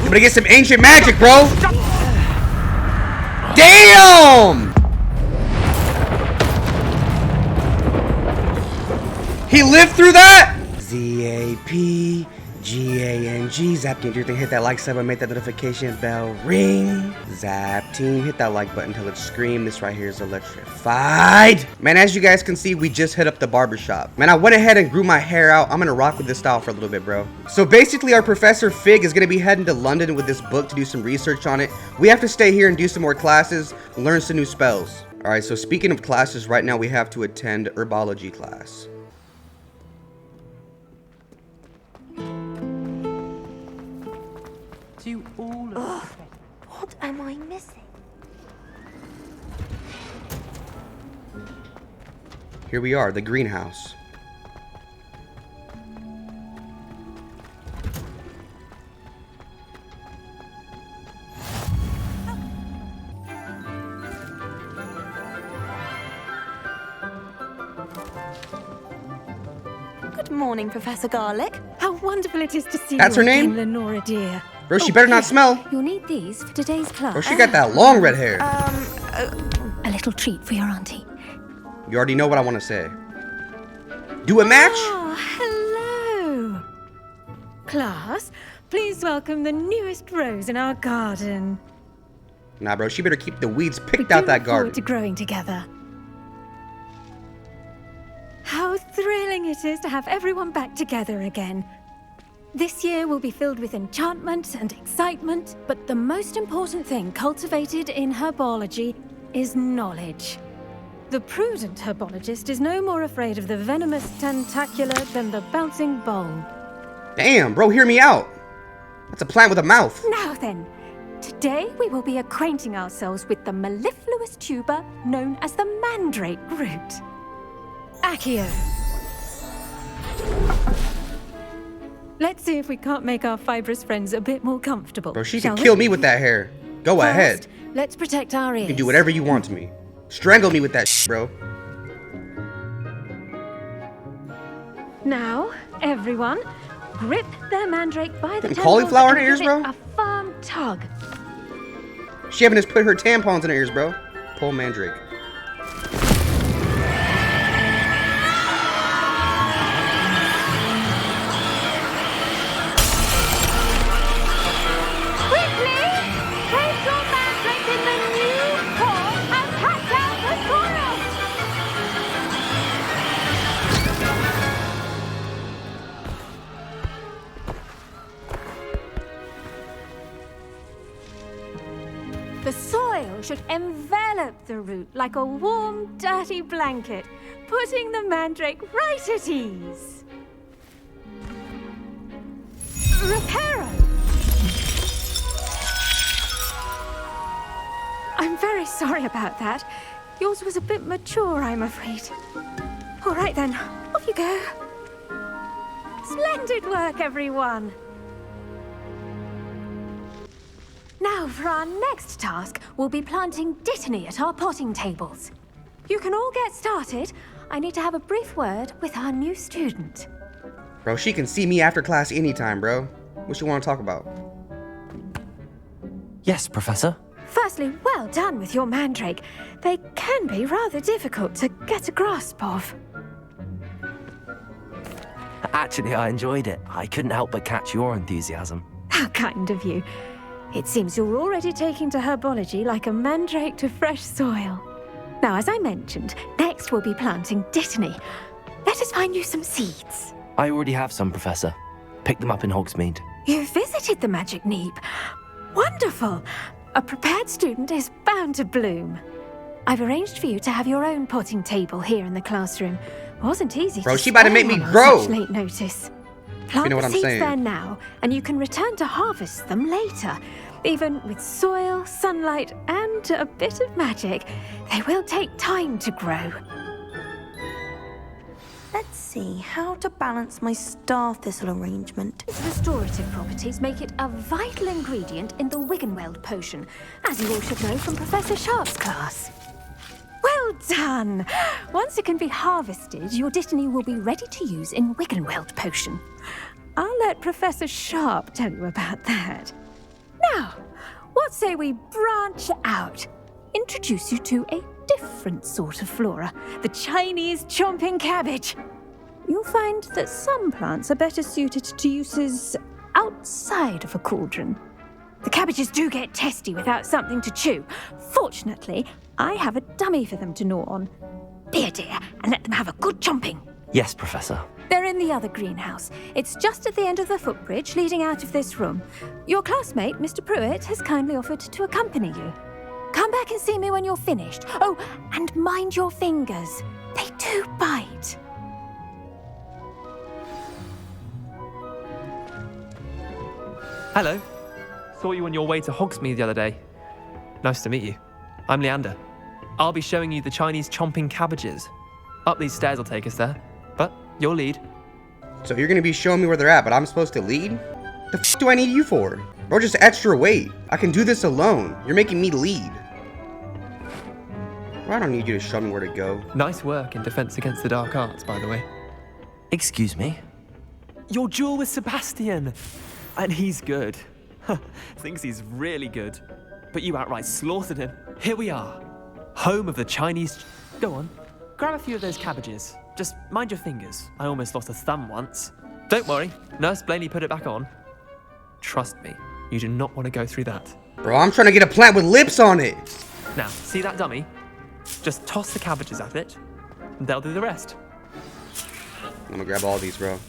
gonna get some ancient magic, bro. Damn! He lived through that? ZAPGANG. Zap team, do your thing. Hit that like, sub, and make that notification bell ring. Zap team, hit that like button until it screams. This right here is electrified. Man, as you guys can see, we just hit up the barbershop. Man, I went ahead and grew my hair out. I'm gonna rock with this style for a little bit, bro. So basically, our Professor Fig is gonna be heading to London with this book to do some research on it. We have to stay here and do some more classes, learn some new spells. All right, so speaking of classes, right now we have to attend herbology class. To all of What am I missing? Here we are, the greenhouse. Good morning, Professor Garlick. How wonderful it is to see That's you her name? again, Lenora dear. Bro, she better not smell. You'll need these for today's class. Bro, she got that long red hair. A little treat for your auntie. You already know what I want to say. Do a match? Oh, hello. Class, please welcome the newest rose in our garden. Nah, bro, she better keep the weeds We picked do out that look forward garden. to growing together. How thrilling it is to have everyone back together again. This year will be filled with enchantment and excitement, but the most important thing cultivated in herbology is knowledge. The prudent herbologist is no more afraid of the venomous tentacular than the bouncing bulb. Damn, bro, hear me out. That's a plant with a mouth. Now then, today we will be acquainting ourselves with the mellifluous tuber known as the mandrake root. Accio. Let's see if we can't make our fibrous friends a bit more comfortable. Bro, she shall can we? kill me with that hair. Go ahead. First, let's protect our ears. You can do whatever you want to me. Strangle me with that bro. Now, everyone, grip their mandrake by the Them tendrils cauliflower and ears, give bro? it a firm tug. She having us put her tampons in her ears, bro. Pull mandrake. Quickly, place your mandrake in the new pot and pack out the soil. The soil should envelop the root like a warm, dirty blanket, putting the mandrake right at ease. Reparo! I'm very sorry about that. Yours was a bit mature, I'm afraid. All right then, off you go. Splendid work, everyone. Now, for our next task, we'll be planting dittany at our potting tables. You can all get started. I need to have a brief word with our new student. Bro, she can see me after class anytime, bro. What you want to talk about? Yes, Professor. Firstly, well done with your mandrake. They can be rather difficult to get a grasp of. Actually, I enjoyed it. I couldn't help but catch your enthusiasm. How kind of you. It seems you're already taking to herbology like a mandrake to fresh soil. Now, as I mentioned, next we'll be planting dittany. Let us find you some seeds. I already have some, Professor. Picked them up in Hogsmeade. You visited the Magic Neep. Wonderful! A prepared student is bound to bloom. I've arranged for you to have your own potting table here in the classroom. Wasn't easy Bro, to she about to spare make me one on grow. such late notice. Plant know what the I'm seeds saying. there now, and you can return to harvest them later. Even with soil, sunlight, and a bit of magic, they will take time to grow. Let's see how to balance my star thistle arrangement. Its restorative properties make it a vital ingredient in the Wiggenweld potion, as you all should know from Professor Sharp's class. Well done! Once it can be harvested, your dittany will be ready to use in Wiggenweld potion. I'll let Professor Sharp tell you about that. say we branch out? Introduce you to a different sort of flora, the Chinese chomping cabbage. You'll find that some plants are better suited to uses outside of a cauldron. The cabbages do get testy without something to chew. Fortunately, I have a dummy for them to gnaw on. Be a dear and let them have a good chomping. Yes, Professor. They're in the other greenhouse. It's just at the end of the footbridge leading out of this room. Your classmate, Mr. Pruitt, has kindly offered to accompany you. Come back and see me when you're finished. Oh, and mind your fingers. They do bite. Hello. Saw you on your way to Hogsmeade the other day. Nice to meet you. I'm Leander. I'll be showing you the Chinese chomping cabbages. Up these stairs will take us there, but you'll lead. So you're gonna be showing me where they're at, but I'm supposed to lead? The f do I need you for? Bro, just extra weight. I can do this alone. You're making me lead. Well, I don't need you to show me where to go. Nice work in Defense Against the Dark Arts, by the way. Excuse me? Your duel with Sebastian! And he's good. Thinks he's really good. But you outright slaughtered him. Here we are. Home of the Chinese... Go on. Grab a few of those cabbages. Just mind your fingers. I almost lost a thumb once. Don't worry. Nurse Blaney put it back on. Trust me. You do not want to go through that. Bro, I'm trying to get a plant with lips on it. Now, see that dummy? Just toss the cabbages at it, and they'll do the rest. I'm gonna grab all these, bro.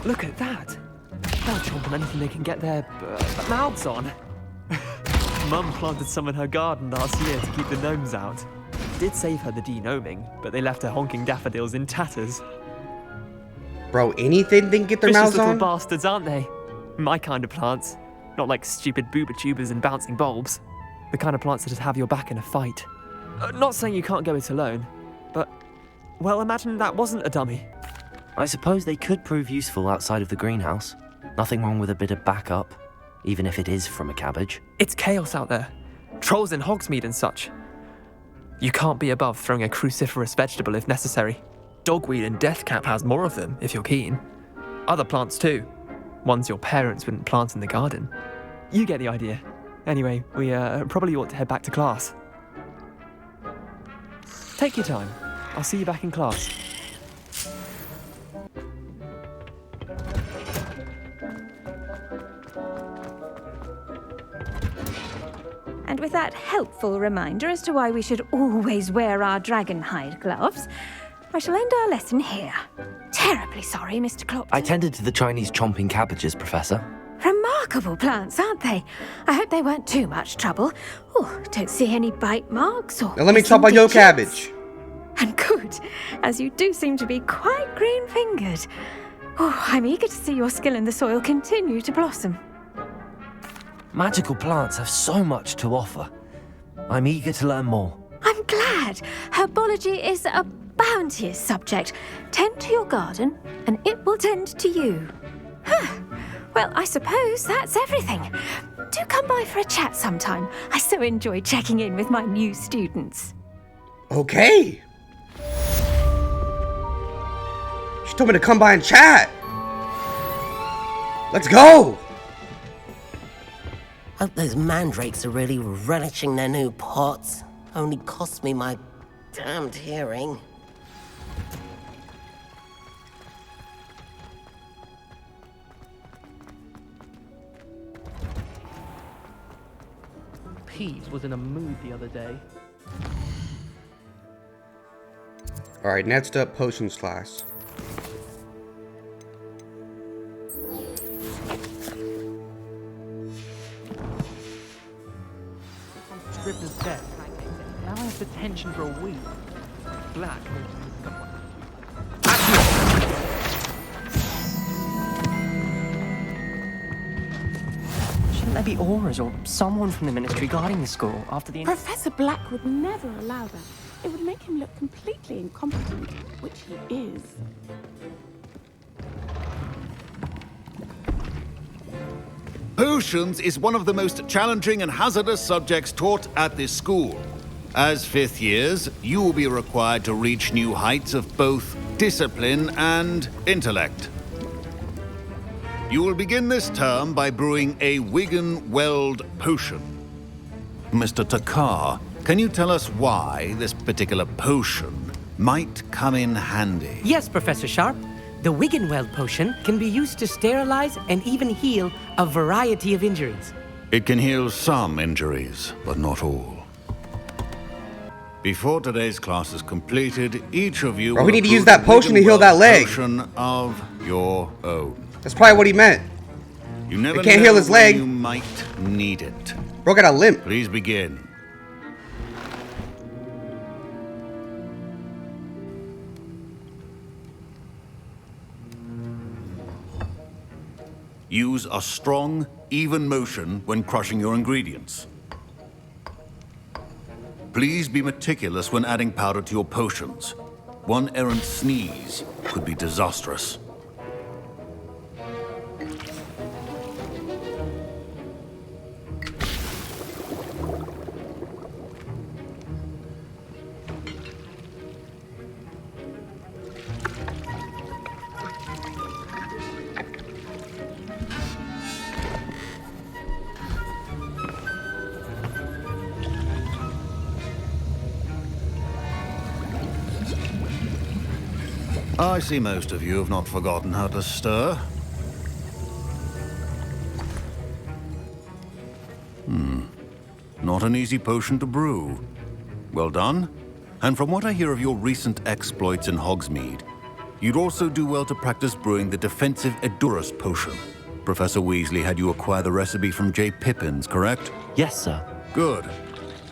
Look at that. They'll chomp on anything they can get their mouths on. Mum planted some in her garden last year to keep the gnomes out. Did save her the de-gnoming, but they left her honking daffodils in tatters. Bro, anything they can get their Vicious mouths little on? bastards, aren't they? My kind of plants. Not like stupid booba tubers and bouncing bulbs. The kind of plants that just have your back in a fight. Not saying you can't go it alone, but... Well, imagine that wasn't a dummy. I suppose they could prove useful outside of the greenhouse. Nothing wrong with a bit of backup, even if it is from a cabbage. It's chaos out there. Trolls in Hogsmeade and such. You can't be above throwing a cruciferous vegetable if necessary. Dogweed and deathcap has more of them, if you're keen. Other plants too. Ones your parents wouldn't plant in the garden. You get the idea. Anyway, we probably ought to head back to class. Take your time. I'll see you back in class. And with that helpful reminder as to why we should always wear our dragon hide gloves, I shall end our lesson here. Terribly sorry, Mr. Clopton. I tended to the Chinese chomping cabbages, Professor. Remarkable plants, aren't they? I hope they weren't too much trouble. Oh, don't see any bite marks or... Now let me chop on your cabbage. And good, as you do seem to be quite green-fingered. Oh, I'm eager to see your skill in the soil continue to blossom. Magical plants have so much to offer. I'm eager to learn more. I'm glad. Herbology is a bounteous subject. Tend to your garden, and it will tend to you. Huh. Well, I suppose that's everything. Do come by for a chat sometime. I so enjoy checking in with my new students. Okay. She told me to come by and chat. Let's go. Hope those mandrakes are really relishing their new pots. Only cost me my damned hearing. Peeves was in a mood the other day. Alright, next up, potions class. Scrivener's desk. Now I have detention for a week. Black. Shouldn't there be auras or someone from the ministry guarding the school after the... Professor Black would never allow that. It would make him look completely incompetent, which he is. Potions is one of the most challenging and hazardous subjects taught at this school. As fifth years, you will be required to reach new heights of both discipline, and intellect. You will begin this term by brewing a Wigan Weld potion. Mr. Takar, can you tell us why this particular potion might come in handy? Yes, Professor Sharp. The Wiggenweld potion can be used to sterilize and even heal a variety of injuries. It can heal some injuries, but not all. Before today's class is completed, each of you Bro, we will need to use approve that potion to a heal that Wiggenweld leg. Potion of your own. That's probably what he meant. You never It can't know heal his when leg. you might need it. Bro got a limp. Please begin. Use a strong, even motion when crushing your ingredients. Please be meticulous when adding powder to your potions. One errant sneeze could be disastrous. I see most of you have not forgotten how to stir. Not an easy potion to brew. Well done. And from what I hear of your recent exploits in Hogsmeade, you'd also do well to practice brewing the defensive Edurus potion. Professor Weasley had you acquire the recipe from J. Pippins, correct? Yes, sir. Good.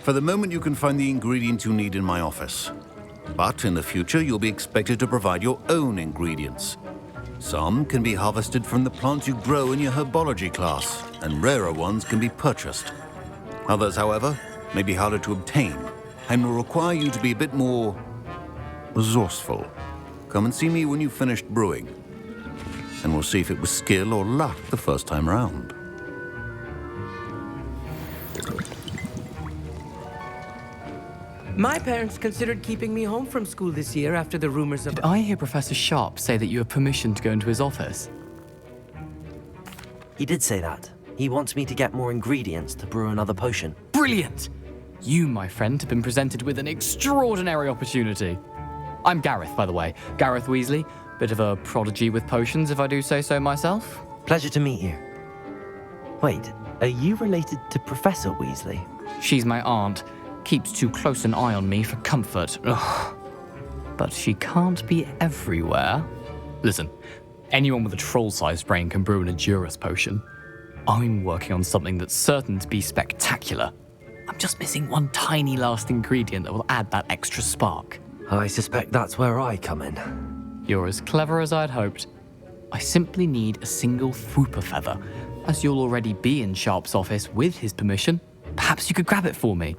For the moment, you can find the ingredients you need in my office. But in the future, you'll be expected to provide your own ingredients. Some can be harvested from the plants you grow in your herbology class, and rarer ones can be purchased. Others, however, may be harder to obtain, and will require you to be a bit more resourceful. Come and see me when you've finished brewing, and we'll see if it was skill or luck the first time round. My parents considered keeping me home from school this year after the rumors of... Did I hear Professor Sharp say that you have permission to go into his office? He did say that. He wants me to get more ingredients to brew another potion. Brilliant! You, my friend, have been presented with an extraordinary opportunity. I'm Gareth, by the way. Gareth Weasley. Bit of a prodigy with potions, if I do say so myself. Pleasure to meet you. Wait, are you related to Professor Weasley? She's my aunt. Keeps too close an eye on me for comfort. Ugh. But she can't be everywhere. Listen, anyone with a troll-sized brain can brew an Edurus potion. I'm working on something that's certain to be spectacular. I'm just missing one tiny last ingredient that will add that extra spark. I suspect that's where I come in. You're as clever as I'd hoped. I simply need a single Fwooper feather. As you'll already be in Sharp's office with his permission, perhaps you could grab it for me.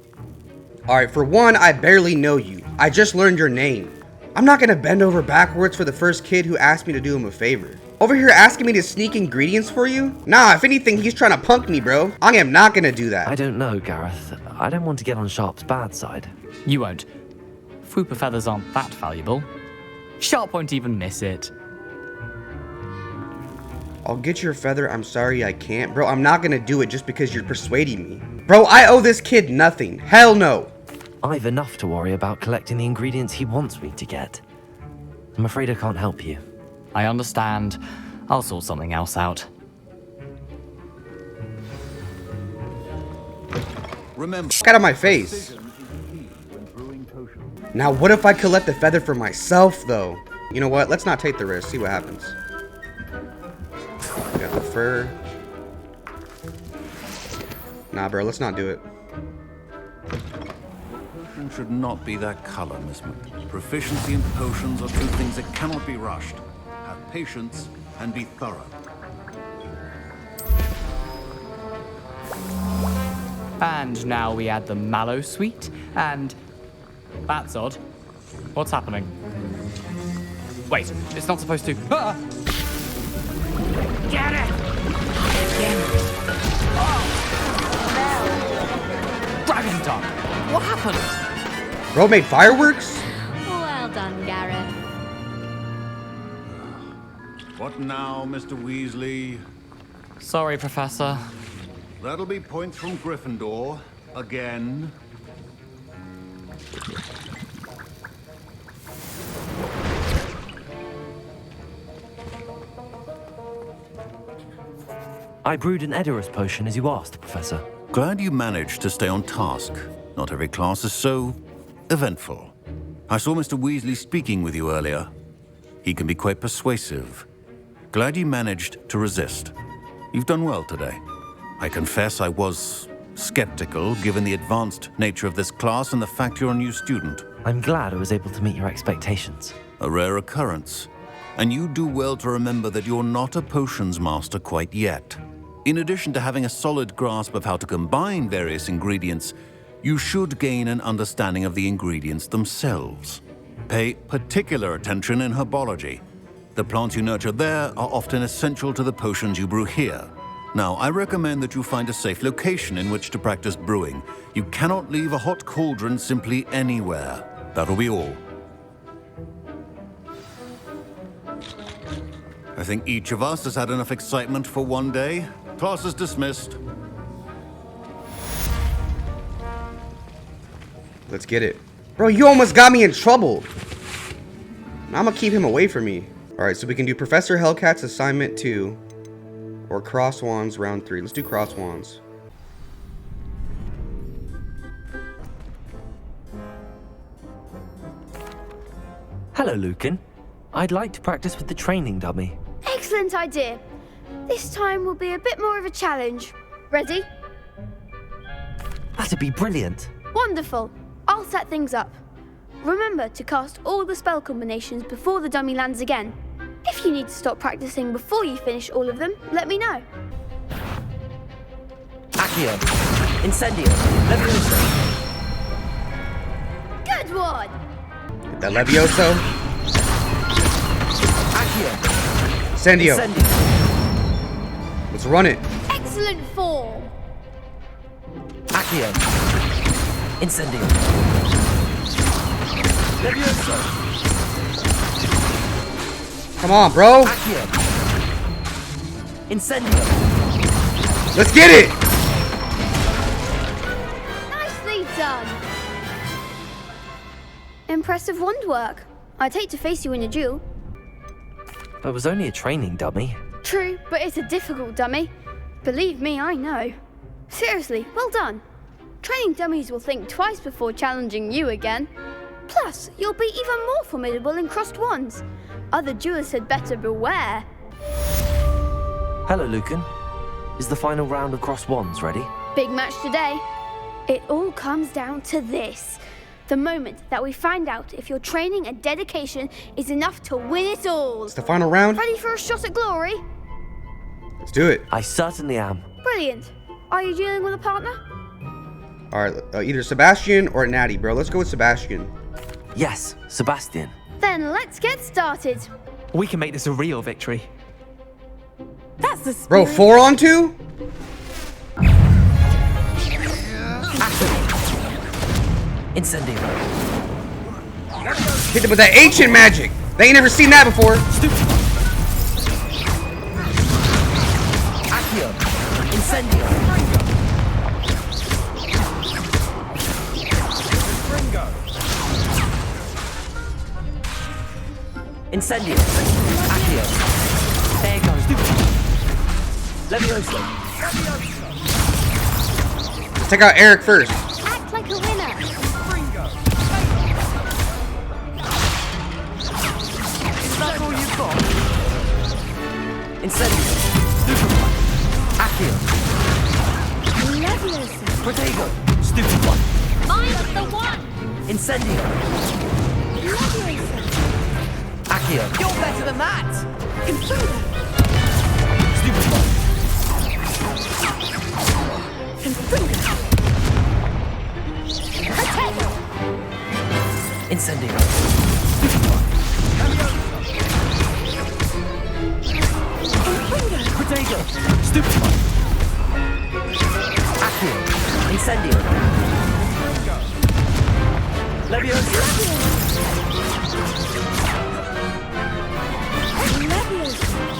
Alright, for one, I barely know you. I just learned your name. I'm not gonna bend over backwards for the first kid who asked me to do him a favor. Over here asking me to sneak ingredients for you? Nah, if anything, he's trying to punk me, bro. I am not gonna do that. I don't know, Gareth. I don't want to get on Sharp's bad side. You won't. Fwooper feathers aren't that valuable. Sharp won't even miss it. I'll get your feather, I'm sorry I can't. Bro, I'm not gonna do it just because you're persuading me. Bro, I owe this kid nothing. Hell no. I've enough to worry about collecting the ingredients he wants me to get. I'm afraid I can't help you. I understand. I'll sort something else out. Remember, Get out of my face. Now, what if I collect the feather for myself, though? You know what? Let's not take the risk. See what happens. Got the fur. Nah, bro. Let's not do it. potion should not be that color, Miss Mc. Proficiency in potions are two things that cannot be rushed. Have patience and be thorough. And now we add the mallow sweet, and that's odd. What's happening? Wait, it's not supposed to. Ah! Get it! Dragon tongue! What happened? Bro made fireworks? Well done, Gareth. What now, Mr. Weasley? Sorry, Professor. That'll be points from Gryffindor. Again. I brewed an Edorus potion as you asked, Professor. Glad you managed to stay on task. Not every class is so eventful. I saw Mr. Weasley speaking with you earlier. He can be quite persuasive. Glad you managed to resist. You've done well today. I confess I was skeptical, given the advanced nature of this class and the fact you're a new student. I'm glad I was able to meet your expectations. A rare occurrence. And you do well to remember that you're not a potions master quite yet. In addition to having a solid grasp of how to combine various ingredients, you should gain an understanding of the ingredients themselves. Pay particular attention in herbology. The plants you nurture there are often essential to the potions you brew here. Now, I recommend that you find a safe location in which to practice brewing. You cannot leave a hot cauldron simply anywhere. That'll be all. I think each of us has had enough excitement for one day. Class is dismissed. Let's get it. Bro, you almost got me in trouble. I'm gonna keep him away from me. Alright, so we can do Professor Hellcat's assignment 2 or Cross Wands round 3. Let's do Cross Wands. Hello, Lucan. I'd like to practice with the training dummy. Excellent idea. This time will be a bit more of a challenge. Ready? That'd be brilliant. Wonderful. I'll set things up. Remember to cast all the spell combinations before the dummy lands again. If you need to stop practicing before you finish all of them, let me know. Accio. Incendio. Levioso. Good one! Get that Levioso. Accio. Incendio. Let's run it. Excellent form! Accio. Incendio. Levioso. Come on, bro. Accio. Incendio. Let's get it. Nicely done! Impressive wand work. I'd hate to face you in a duel. That was only a training dummy. True, but it's a difficult dummy. Believe me, I know. Seriously, well done. Training dummies will think twice before challenging you again. Plus, you'll be even more formidable in crossed wands. Other duelists had better beware. Hello, Lucan. Is the final round of Cross Wands ready? Big match today. It all comes down to this. The moment that we find out if your training and dedication is enough to win it all. It's the final round. Ready for a shot at glory? Let's do it. I certainly am. Brilliant. Are you dealing with a partner? Alright, either Sebastian or Natty, bro. Let's go with Sebastian. Yes, Sebastian. Then let's get started. We can make this a real victory. That's the spirit. Bro, 4 on 2? Incendio. Hit them with that ancient magic. They ain't never seen that before. Accio. Incendio. Incendio. Accio. There goes. Levioso. Let's take out Eric first. Act like a winner. Is that all you've got? Incendio. Superfly. Accio. Levioso. Protego. Stupid one. Mine's the one. Incendio. Levioso. Accio. You're better than that! Confunder. Stupid one. Confunder. Protego. Incendio. Confunder. Protego. Stupid one. Accio. Incendio. Levioso. Levioso.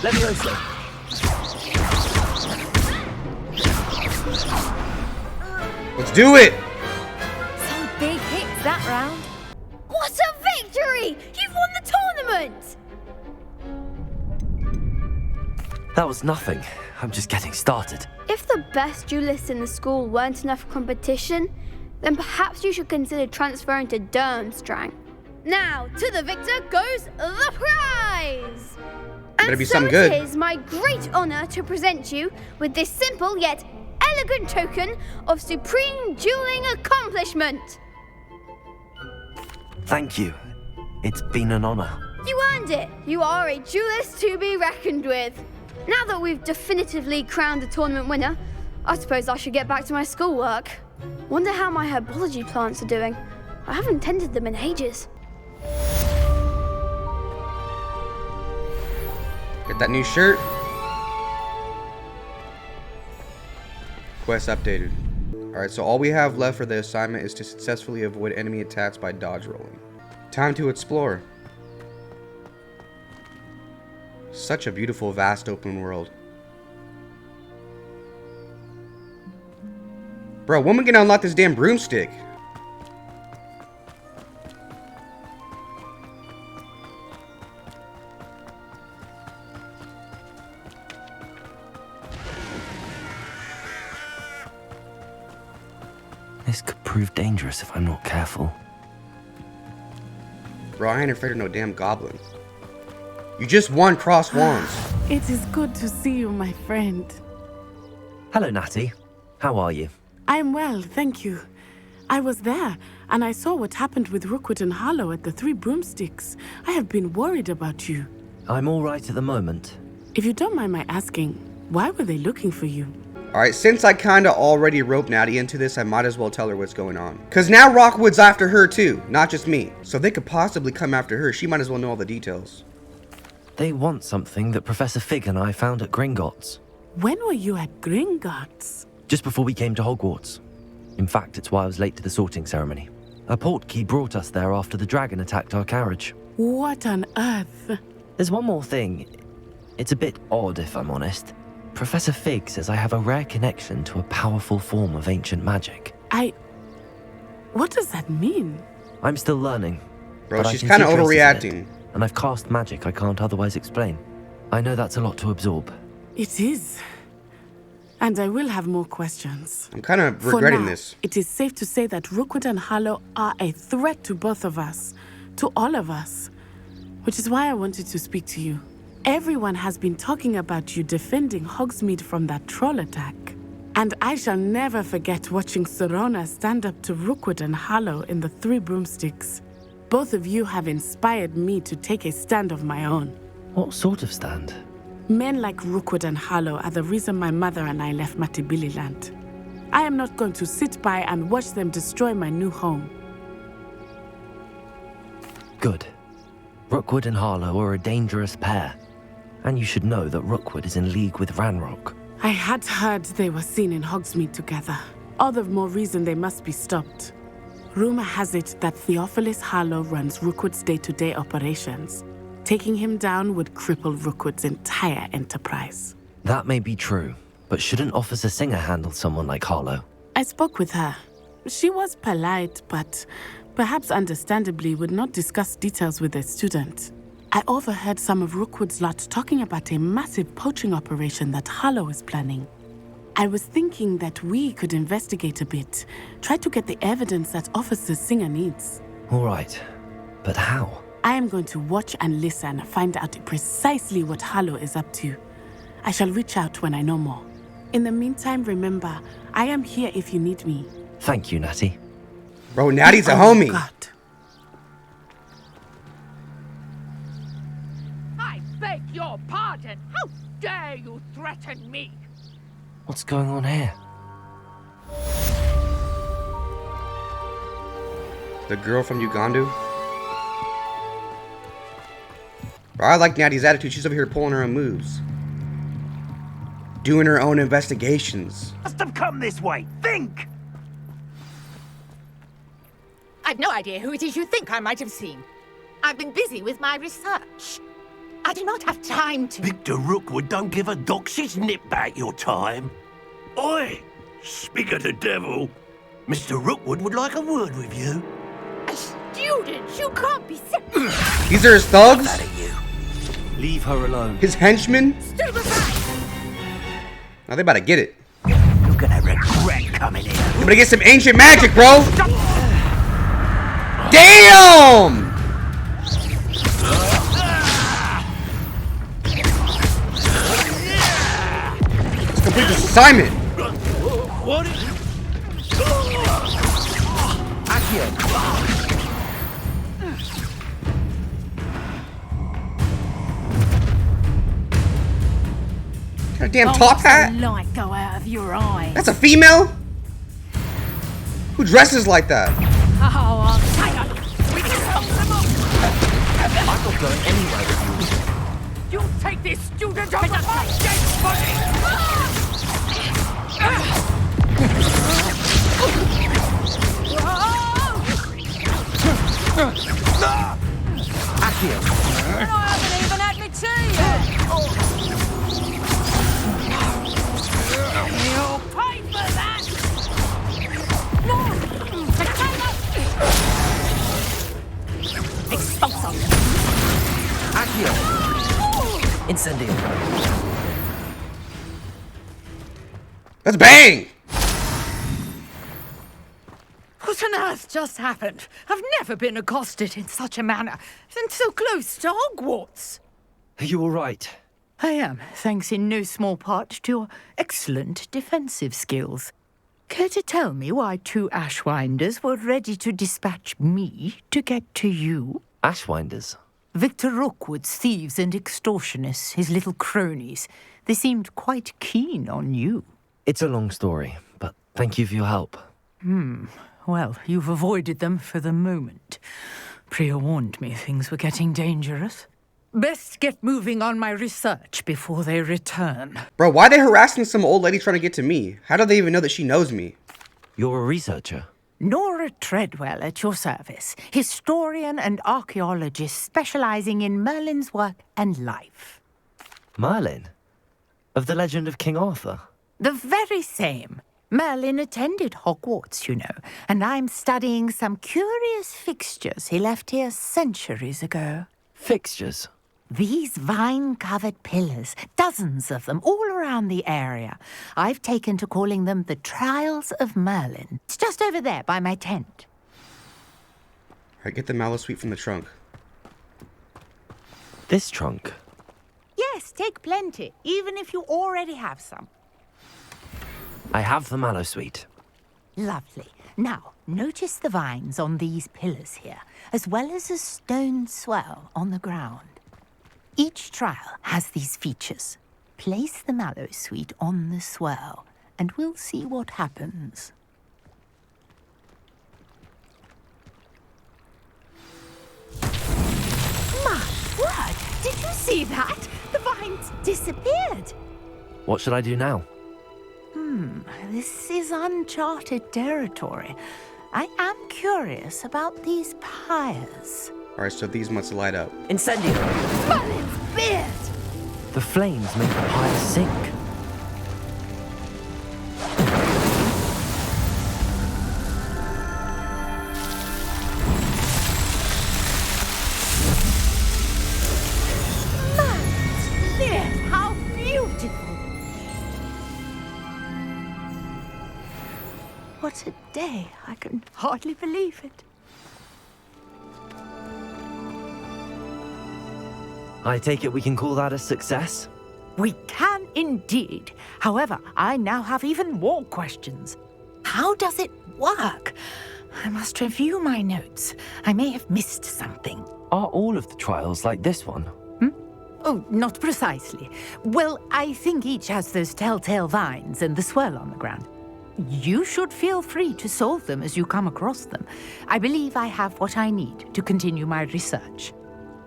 Levioso. Let's do it! Some big hits that round. What a victory! You've won the tournament! That was nothing. I'm just getting started. If the best duelists in the school weren't enough for competition, then perhaps you should consider transferring to Durmstrang. Now, to the victor goes the prize! Better And be so something good. it is my great honor to present you with this simple yet elegant token of supreme dueling accomplishment. Thank you. It's been an honor. You earned it. You are a duelist to be reckoned with. Now that we've definitively crowned the tournament winner, I suppose I should get back to my schoolwork. Wonder how my herbology plants are doing. I haven't tended them in ages. Get that new shirt. Quest updated. Alright, so all we have left for the assignment is to successfully avoid enemy attacks by dodge rolling. Time to explore. Such a beautiful, vast, open world. Bro, when we gonna unlock this damn broomstick? This could prove dangerous if I'm not careful. Bro, I ain't afraid of no damn goblin. You just won Cross Wands. It is good to see you, my friend. Hello, Natty. How are you? I'm well, thank you. I was there, and I saw what happened with Rookwood and Harlow at the Three Broomsticks. I have been worried about you. I'm all right at the moment. If you don't mind my asking, why were they looking for you? Alright, since I kinda already roped Natty into this, I might as well tell her what's going on. Cause now Rockwood's after her too, not just me. So they could possibly come after her. She might as well know all the details. They want something that Professor Fig and I found at Gringotts. When were you at Gringotts? Just before we came to Hogwarts. In fact, it's why I was late to the sorting ceremony. A portkey brought us there after the dragon attacked our carriage. What on earth? There's one more thing. It's a bit odd, if I'm honest. Professor Fig says I have a rare connection to a powerful form of ancient magic. What does that mean? I'm still learning. Bro, but I she's can kinda see traces of overreacting. it, and I've cast magic I can't otherwise explain. I know that's a lot to absorb. It is. And I will have more questions. I'm kinda regretting For now, this. It is safe to say that Rookwood and Harlow are a threat to both of us. To all of us. Which is why I wanted to speak to you. Everyone has been talking about you defending Hogsmeade from that troll attack. And I shall never forget watching Serona stand up to Rookwood and Harlow in the Three Broomsticks. Both of you have inspired me to take a stand of my own. What sort of stand? Men like Rookwood and Harlow are the reason my mother and I left Matibililand. I am not going to sit by and watch them destroy my new home. Good. Rookwood and Harlow are a dangerous pair. And you should know that Rookwood is in league with Ranrock. I had heard they were seen in Hogsmeade together. All the more reason they must be stopped. Rumor has it that Theophilus Harlow runs Rookwood's day-to-day operations. Taking him down would cripple Rookwood's entire enterprise. That may be true, but shouldn't Officer Singer handle someone like Harlow? I spoke with her. She was polite, but perhaps understandably would not discuss details with a student. I overheard some of Rookwood's lot talking about a massive poaching operation that Harlow is planning. I was thinking that we could investigate a bit, try to get the evidence that Officer Singer needs. All right, but how? I am going to watch and listen, find out precisely what Harlow is up to. I shall reach out when I know more. In the meantime, remember, I am here if you need me. Thank you, Natty. Bro, Natty's a homie. God. I beg your pardon. How dare you threaten me? What's going on here? The girl from Uganda. Bro, I like Natty's attitude. She's over here pulling her own moves. Doing her own investigations. Must have come this way. Think! I've no idea who it is you think I might have seen. I've been busy with my research. I do not have time to. Victor Rookwood don't give a doxy's nip back your time. Oi! Speak of the devil. Mr. Rookwood would like a word with you. A student? You can't be serious. These are his thugs? Out of you. Leave her alone. His henchmen? Now they about to get it. You're gonna regret coming in. They're gonna get some ancient magic, bro. Damn! Let's complete this assignment. What? Goddamn top hat. Light go out of your eye. That's a female? Who dresses like that? Oh, I'll take it. We can stop them up. I'm not going anywhere with you. You take this student over my dead body. Accio. I haven't even had my tea yet. You'll pay for that. No. Expulso. Accio. Incendio. Let's bang! What on earth just happened? I've never been accosted in such a manner, and so close to Hogwarts. Are you all right? I am, thanks in no small part to your excellent defensive skills. Care to tell me why 2 Ashwinders were ready to dispatch me to get to you? Ashwinders? Victor Rookwood's thieves and extortionists, his little cronies. They seemed quite keen on you. It's a long story, but thank you for your help. Well, you've avoided them for the moment. Priya warned me things were getting dangerous. Best get moving on my research before they return. Bro, why are they harassing some old lady trying to get to me? How do they even know that she knows me? You're a researcher? Nora Treadwell at your service, historian and archaeologist specializing in Merlin's work and life. Merlin? Of the legend of King Arthur? The very same. Merlin attended Hogwarts, you know, and I'm studying some curious fixtures he left here centuries ago. Fixtures? These vine-covered pillars, dozens of them, all around the area. I've taken to calling them the Trials of Merlin. It's just over there by my tent. Alright, get the mallow sweet from the trunk. This trunk? Yes, take plenty, even if you already have some. I have the mallow sweet. Lovely. Now, notice the vines on these pillars here, as well as a stone swell on the ground. Each trial has these features. Place the mallow sweet on the swell, and we'll see what happens. My word! Did you see that? The vines disappeared. What should I do now? This is uncharted territory. I am curious about these pyres. Alright, so these must light up. Incendio! Merlin's beard! The flames make the pyre sink. Merlin's beard! How beautiful! What a day. I can hardly believe it. I take it we can call that a success? We can indeed. However, I now have even more questions. How does it work? I must review my notes. I may have missed something. Are all of the trials like this one? Oh, not precisely. Well, I think each has those telltale vines and the swirl on the ground. You should feel free to solve them as you come across them. I believe I have what I need to continue my research.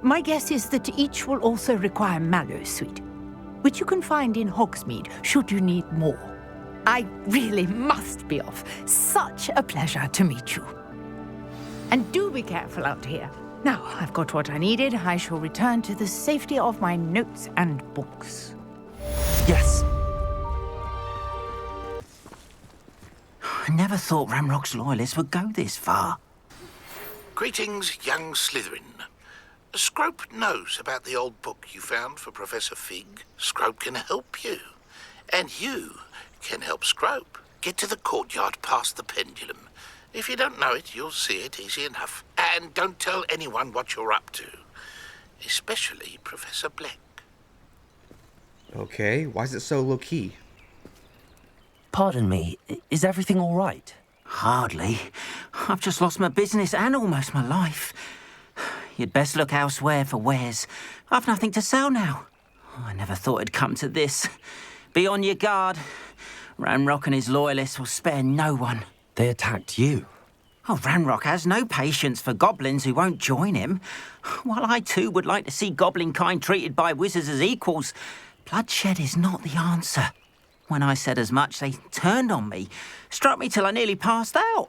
My guess is that each will also require mallow sweet, which you can find in Hogsmeade should you need more. I really must be off. Such a pleasure to meet you. And do be careful out here. Now, I've got what I needed. I shall return to the safety of my notes and books. Yes. I never thought Ramrock's loyalists would go this far. Greetings, young Slytherin. Scrope knows about the old book you found for Professor Fig. Scrope can help you. And you can help Scrope. Get to the courtyard past the pendulum. If you don't know it, you'll see it easy enough. And don't tell anyone what you're up to. Especially Professor Black. Okay, why is it so low-key? Pardon me, is everything all right? Hardly. I've just lost my business and almost my life. You'd best look elsewhere for wares. I've nothing to sell now. I never thought it'd come to this. Be on your guard. Ranrock and his loyalists will spare no one. They attacked you. Oh, Ranrock has no patience for goblins who won't join him. While I too would like to see goblin kind treated by wizards as equals, bloodshed is not the answer. When I said as much, they turned on me, struck me till I nearly passed out.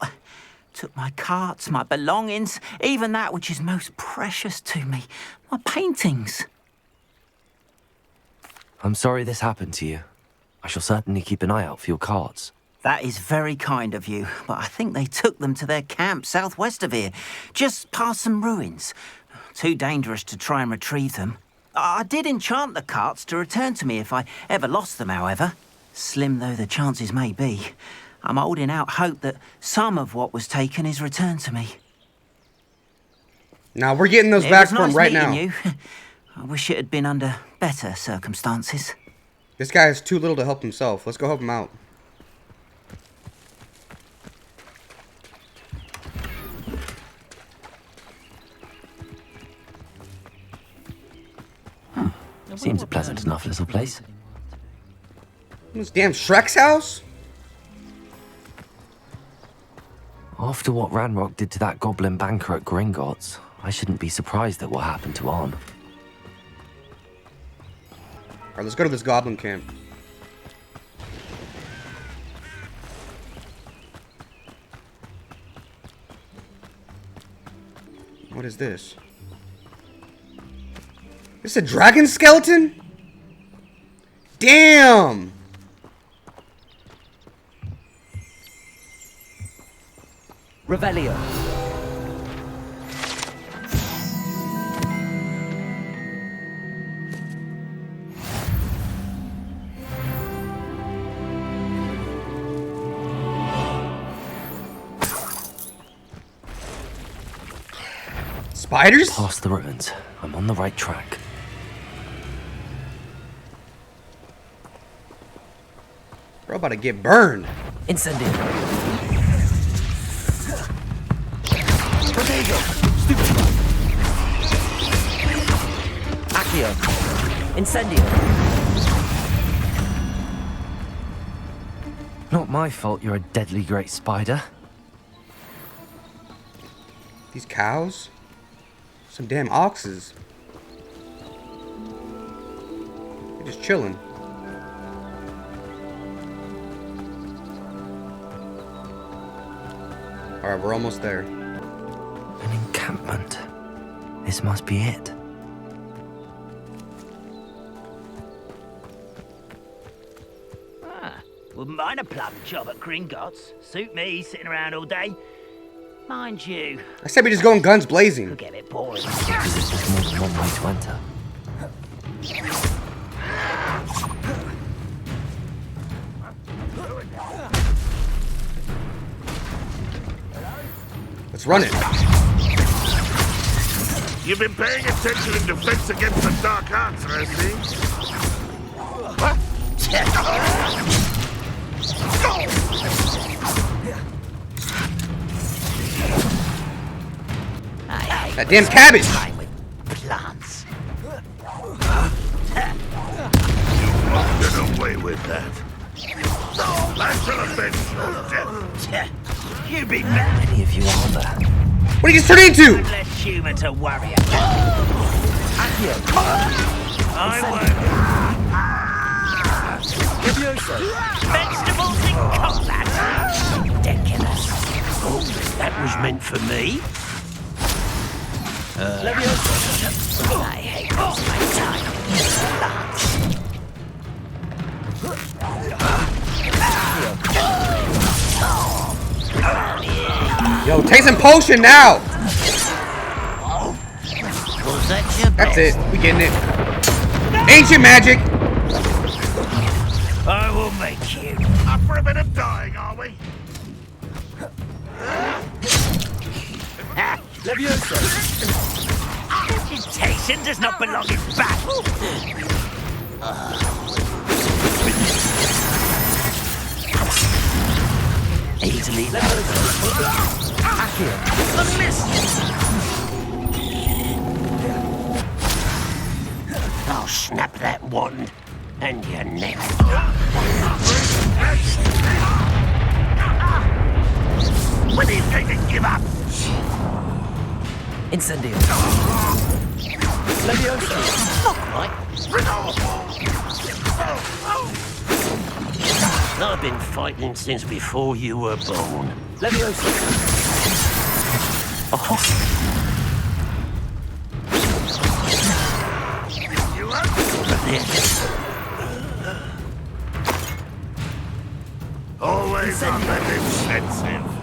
Took my carts, my belongings, even that which is most precious to me, my paintings. I'm sorry this happened to you. I shall certainly keep an eye out for your carts. That is very kind of you, but I think they took them to their camp southwest of here, just past some ruins. Too dangerous to try and retrieve them. I did enchant the carts to return to me if I ever lost them, however. Slim though the chances may be, I'm holding out hope that some of what was taken is returned to me. Now we're getting those back from right now. You. I wish it had been under better circumstances. This guy is too little to help himself. Let's go help him out. Seems a pleasant enough little place. This damn Shrek's house? After what Ranrock did to that goblin banker at Gringotts, I shouldn't be surprised at what happened to Arn. Alright, let's go to this goblin camp. What is this? It's a dragon skeleton? Damn! Revelio. Spiders? Past the ruins. I'm on the right track. We're about to get burned. Incendio. Protego. Stupid. Accio. Incendio. Not my fault you're a deadly great spider. These cows? Some damn oxes. They're just chilling. Alright, we're almost there. An encampment. This must be it. Wouldn't mind a plum job at Gringotts. Suit me, sitting around all day. Mind you, I said we just going guns blazing. could get a bit boring. Because there's more than one way to enter. Let's run it. You've been paying attention in defense against the dark arts, I see. What? That damn cabbage! Plants. Get away with that. I shall avenge your death. You be How many of you are there? What did you turn into? less human to worry about. I won't. Vegetables and cutlet. Ridiculous. Oh, that was meant for me. I hate Yo, take some potion now. Was that your That's best? it. We getting it. Ancient magic. I will make you. Up for a bit of dying, are we? Reputation does not belong in battle. Easily. I'll snap that wand and your neck. When are you going to give up? Incendio. I've been fighting since before you were born. Always on the defensive.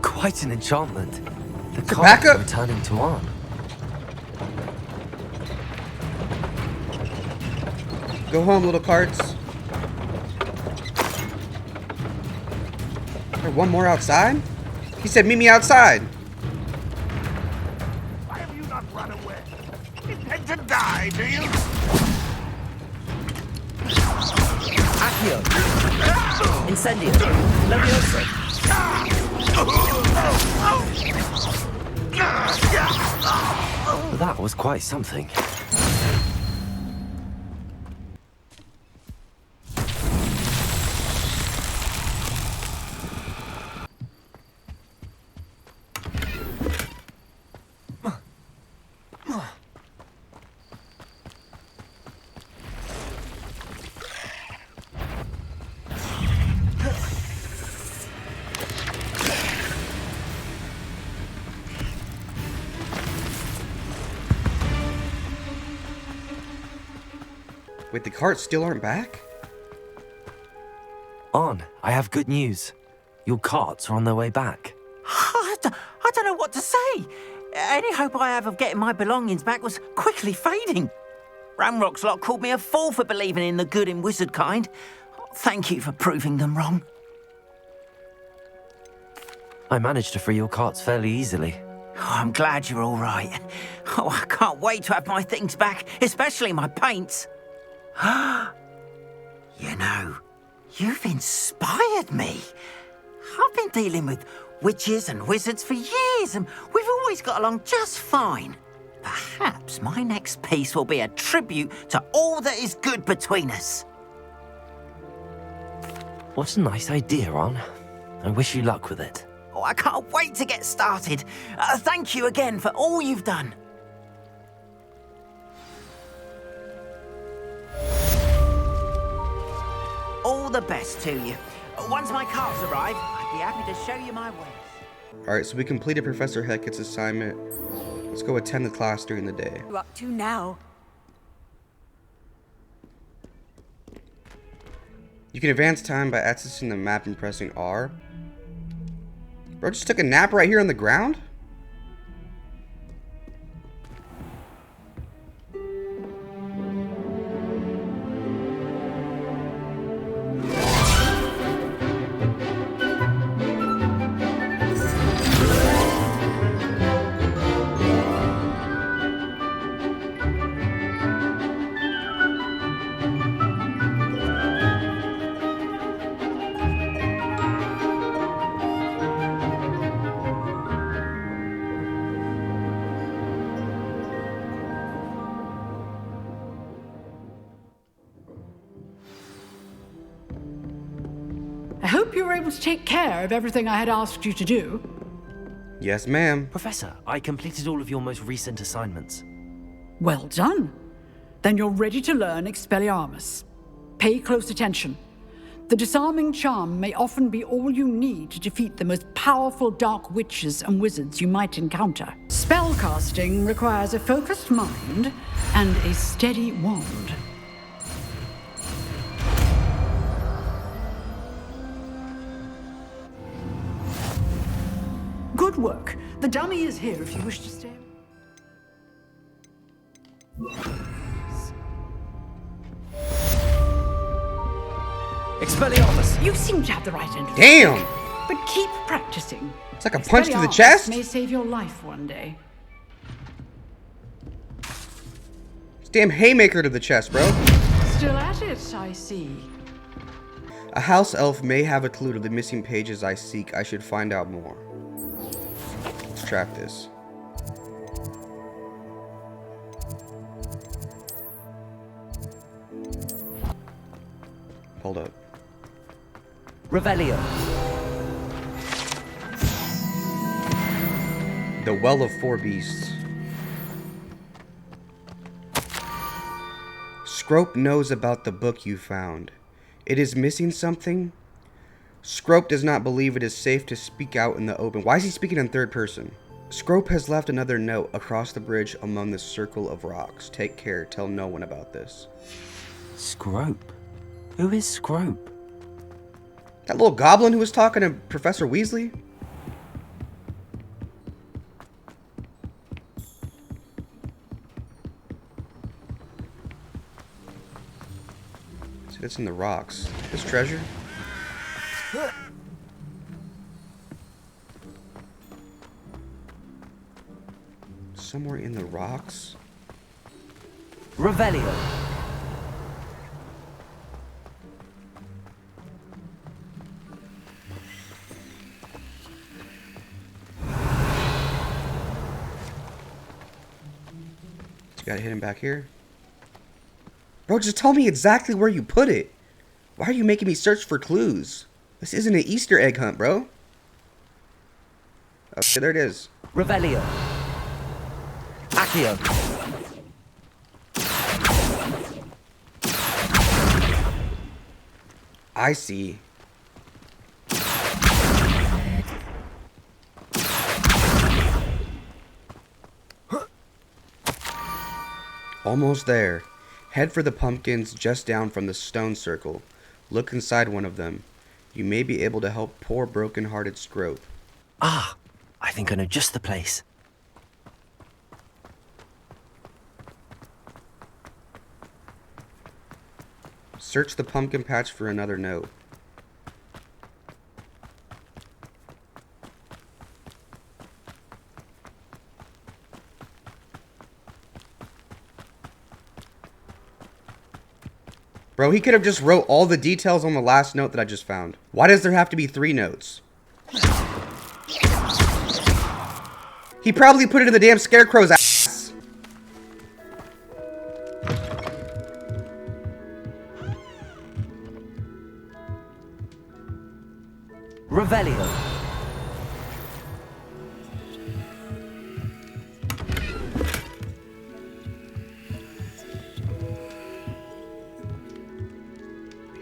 Quite an enchantment. The back card up. returning to on. Go home, little carts. There one more outside? He said meet me outside. Why have you not run away? Intend to die, do you? Accio. Incendio. Levioso. That was quite something. Wait, the carts still aren't back? On, I have good news. Your carts are on their way back. I don't know what to say. Any hope I have of getting my belongings back was quickly fading. Ramrock's lot called me a fool for believing in the good in wizard kind. Thank you for proving them wrong. I managed to free your carts fairly easily. Oh, I'm glad you're all right. Oh, I can't wait to have my things back, especially my paints. You know, you've inspired me. I've been dealing with witches and wizards for years, and we've always got along just fine. Perhaps my next piece will be a tribute to all that is good between us. What a nice idea, On. I wish you luck with it. Oh, I can't wait to get started. Thank you again for all you've done. All the best to you. Once my carts arrive, I'd be happy to show you my ways. Alright, so we completed Professor Hecat's assignment. Let's go attend the class during the day. You up to now? You can advance time by accessing the map and pressing R. Bro just took a nap right here on the ground? hope you were able to take care of everything I had asked you to do. Yes, ma'am. Professor, I completed all of your most recent assignments. Well done. Then you're ready to learn Expelliarmus. Pay close attention. The disarming charm may often be all you need to defeat the most powerful dark witches and wizards you might encounter. Spellcasting requires a focused mind and a steady wand. Good work. The dummy is here if you wish to stay. Expelliarmus! You seem to have the right end. Damn! But keep practicing. It's like a punch to the Expelliarmus chest. may save your life one day. It's damn haymaker to the chest, bro. Still at it, I see. A house elf may have a clue to the missing pages I seek. I should find out more. Let's trap this. Hold up. Revelio. The Well of Four Beasts. Scrope knows about the book you found. It is missing something? Scrope does not believe it is safe to speak out in the open. Why is he speaking in third person? Scrope has left another note across the bridge among the circle of rocks. Take care. Tell no one about this. Scrope? Who is Scrope? That little goblin who was talking to Professor Weasley? See, that's in the rocks. This treasure? Somewhere in the rocks? Revelio. You gotta hit him back here. Bro, just tell me exactly where you put it. Why are you making me search for clues? This isn't an Easter egg hunt, bro. Okay, there it is. Revelio. Accio. I see. Almost there. Head for the pumpkins just down from the stone circle. Look inside one of them. You may be able to help poor broken-hearted Scrope. Ah, I think I know just the place. Search the pumpkin patch for another note. Bro, he could have just wrote all the details on the last note that I just found. Why does there have to be 3 notes? He probably put it in the damn scarecrow's ass. Revelio.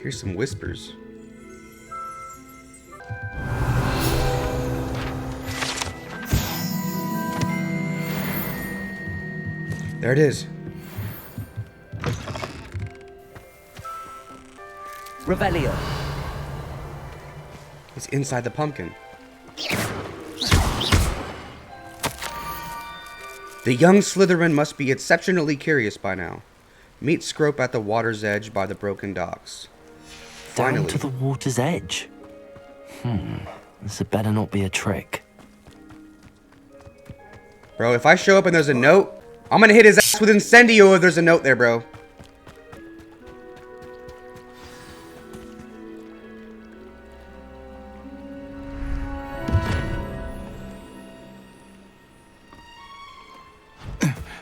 Here's some whispers. There it is. Revelio. It's inside the pumpkin. The young Slytherin must be exceptionally curious by now. Meet Scrope at the water's edge by the broken docks. Down Finally. to the water's edge. This had better not be a trick. Bro, if I show up and there's a note, I'm gonna hit his ass with Incendio if there's a note there, bro.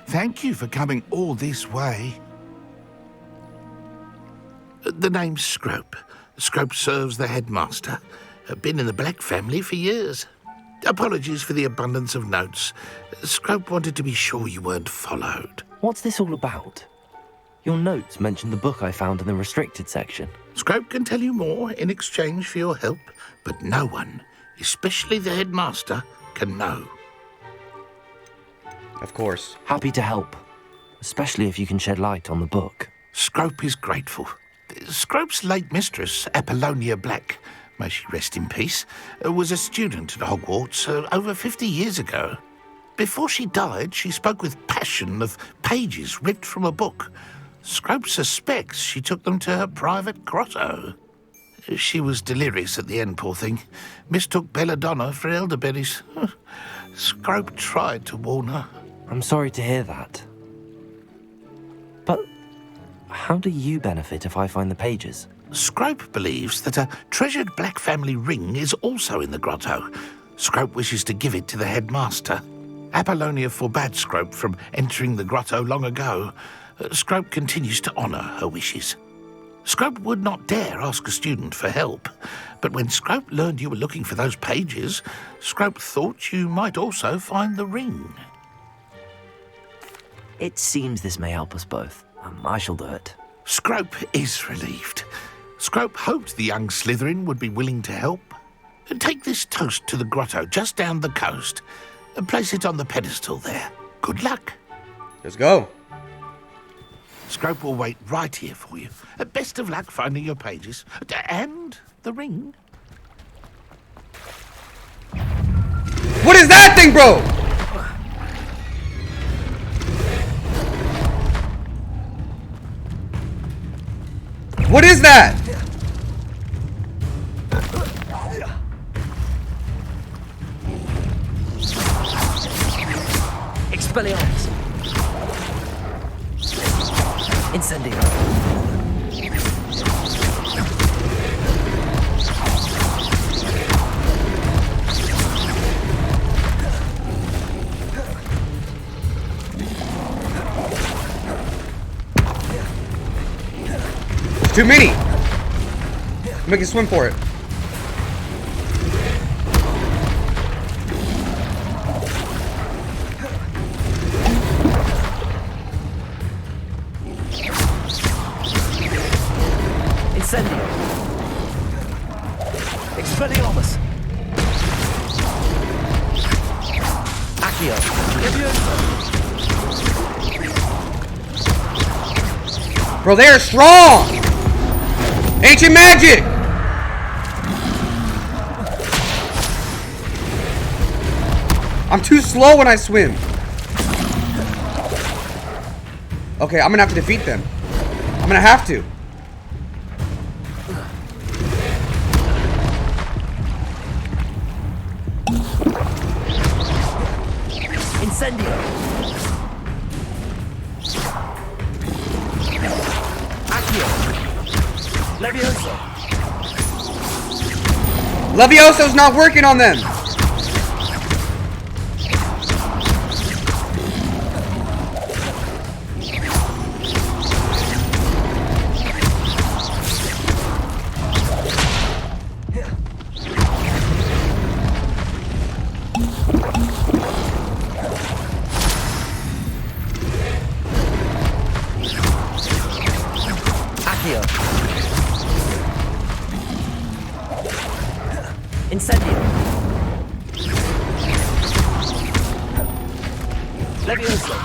Thank you for coming all this way. The name's Scrope. Scrope serves the headmaster. Been in the Black family for years. Apologies for the abundance of notes. Scrope wanted to be sure you weren't followed. What's this all about? Your notes mentioned the book I found in the restricted section. Scrope can tell you more in exchange for your help, but no one, especially the headmaster, can know. Of course. Happy to help, especially if you can shed light on the book. Scrope is grateful. Scrope's late mistress, Apollonia Black, may she rest in peace, was a student at Hogwarts over 50 years ago. Before she died, she spoke with passion of pages ripped from a book. Scrope suspects she took them to her private grotto. She was delirious at the end, poor thing. Mistook belladonna for elderberries. Scrope tried to warn her. I'm sorry to hear that. But how do you benefit if I find the pages? Scrope believes that a treasured Black family ring is also in the grotto. Scrope wishes to give it to the headmaster. Apollonia forbade Scrope from entering the grotto long ago. Scrope continues to honour her wishes. Scrope would not dare ask a student for help, but when Scrope learned you were looking for those pages, Scrope thought you might also find the ring. It seems this may help us both. I shall do it. Scrope is relieved. Scrope hoped the young Slytherin would be willing to help. Take this toast to the grotto just down the coast and place it on the pedestal there. Good luck. Let's go. Scrope will wait right here for you. Best of luck finding your pages. And the ring. What is that thing, bro? What is that? Expelliarmus. Incendio. There's too many. Make it swim for it. Incendio. Expelliarmus. Accio. Bro, they are strong. Ancient magic. I'm too slow when I swim. Okay, I'm gonna have to defeat them. I'm gonna have to. Incendio. Accio. Levioso. Levioso's not working on them. Incendio. Levioso.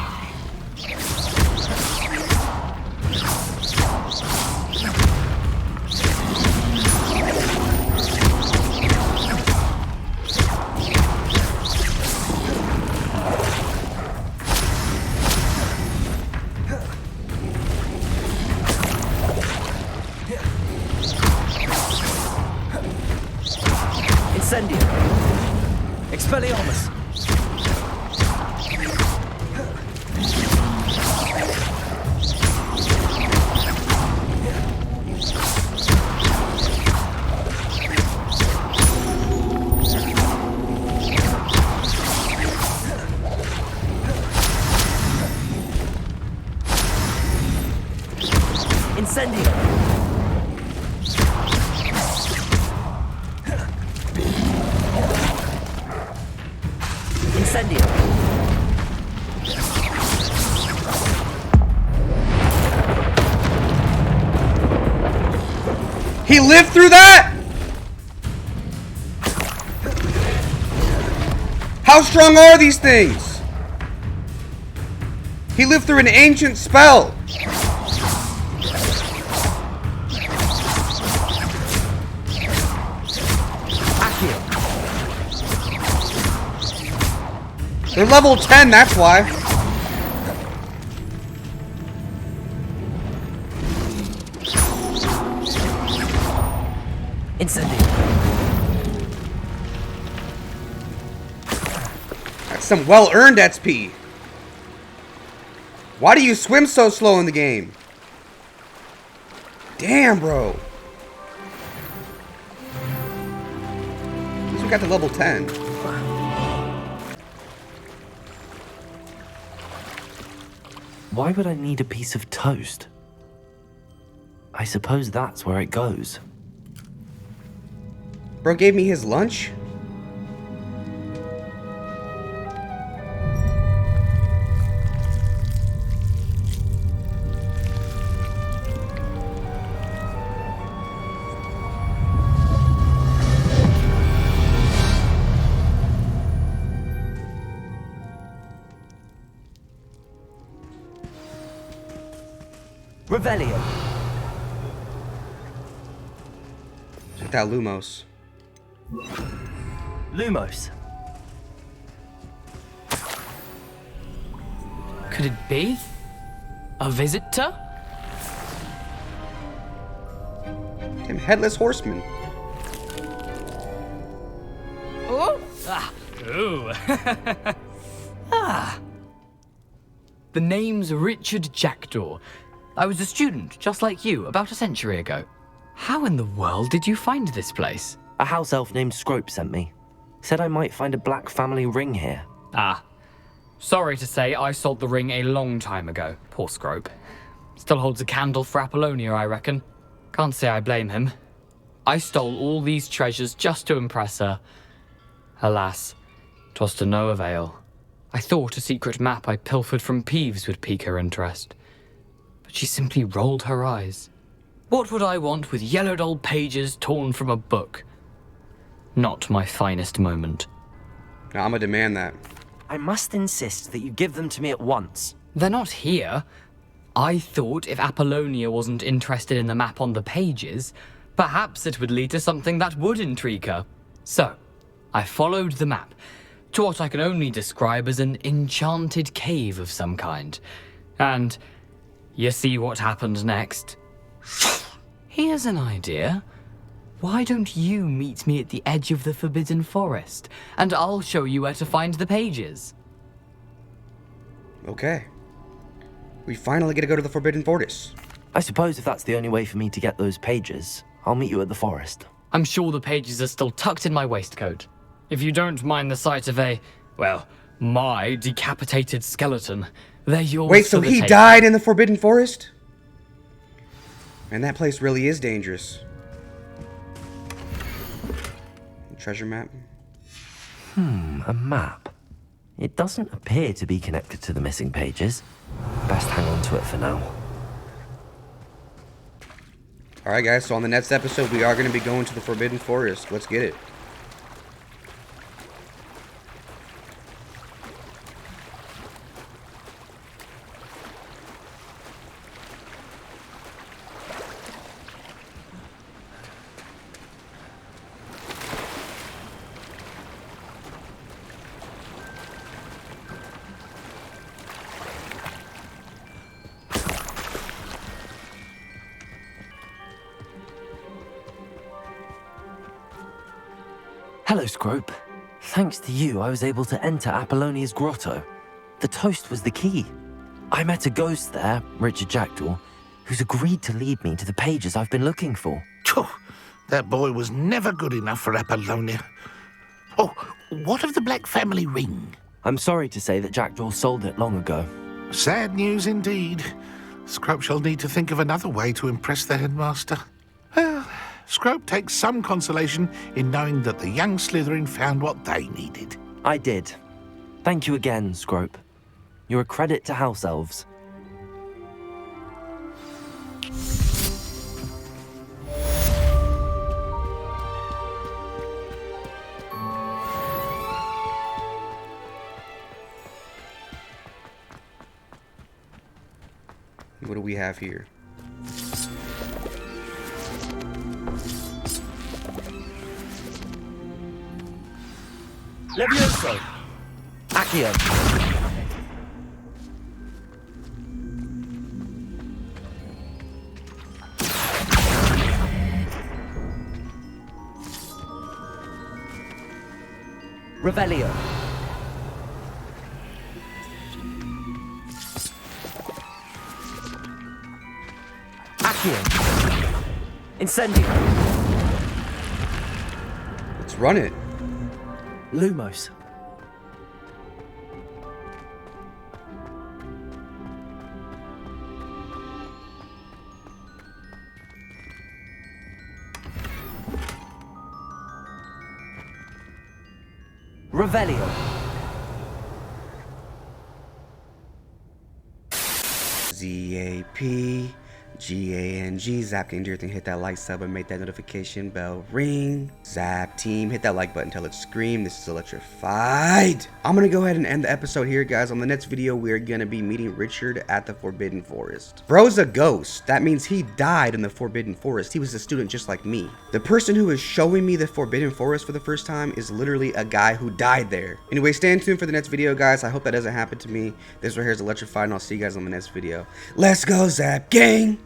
Incendio. Expelliarmus. Incendio. Incendio. He lived through that? How strong are these things? He lived through an ancient spell. They're level 10, that's why. Incendio. That's some well-earned XP. Why do you swim so slow in the game? Damn, bro. At least we got to level 10. Why would I need a piece of toast? I suppose that's where it goes. Bro gave me his lunch? Revelio. Check that Lumos. Lumos. Could it be? A visitor? Damn, headless horseman. Oh! Ah. Ooh. Ah. The name's Richard Jackdaw. I was a student, just like you, about a century ago. How in the world did you find this place? A house elf named Scrope sent me. Said I might find a black family ring here. Ah. Sorry to say, I sold the ring a long time ago. Poor Scrope. Still holds a candle for Apollonia, I reckon. Can't say I blame him. I stole all these treasures just to impress her. Alas, 'twas to no avail. I thought a secret map I pilfered from Peeves would pique her interest. But she simply rolled her eyes. What would I want with yellowed old pages torn from a book? Not my finest moment. Now I'm gonna demand that. I must insist that you give them to me at once. They're not here. I thought if Apollonia wasn't interested in the map on the pages, perhaps it would lead to something that would intrigue her. So, I followed the map to what I can only describe as an enchanted cave of some kind. And you see what happened next? Here's an idea. Why don't you meet me at the edge of the Forbidden Forest, and I'll show you where to find the pages. Okay. We finally get to go to the Forbidden Forest. I suppose if that's the only way for me to get those pages, I'll meet you at the forest. I'm sure the pages are still tucked in my waistcoat. If you don't mind the sight of my decapitated skeleton, they're yours. Wait, so for the he taking. died in the Forbidden Forest? Man, that place really is dangerous. Treasure map. A map. It doesn't appear to be connected to the missing pages. Best hang on to it for now. Alright guys, so on the next episode we are going to be going to the Forbidden Forest. Let's get it. Hello, Scrope. Thanks to you, I was able to enter Apollonia's grotto. The toast was the key. I met a ghost there, Richard Jackdaw, who's agreed to lead me to the pages I've been looking for. That boy was never good enough for Apollonia. Oh, what of the Black family ring? I'm sorry to say that Jackdaw sold it long ago. Sad news indeed. Scrope shall need to think of another way to impress the headmaster. Well, Scrope takes some consolation in knowing that the young Slytherin found what they needed. I did. Thank you again, Scrope. You're a credit to House Elves. What do we have here? Levioso! Accio! Revelio! Accio! Incendio! Let's run it. Lumos. Revelio. ZAP GANG. Zap Gang, do your thing, hit that like, sub, and make that notification bell ring. Zap team, hit that like button till it scream. This is Electrified. I'm gonna go ahead and end the episode here, guys. On the next video, we're gonna be meeting Richard at the Forbidden Forest. Bro's a ghost. That means he died in the Forbidden Forest. He was a student just like me. The person who is showing me the Forbidden Forest for the first time is literally a guy who died there. Anyway, stay tuned for the next video, guys. I hope that doesn't happen to me. This right here is Electrified, and I'll see you guys on the next video. Let's go, Zap Gang!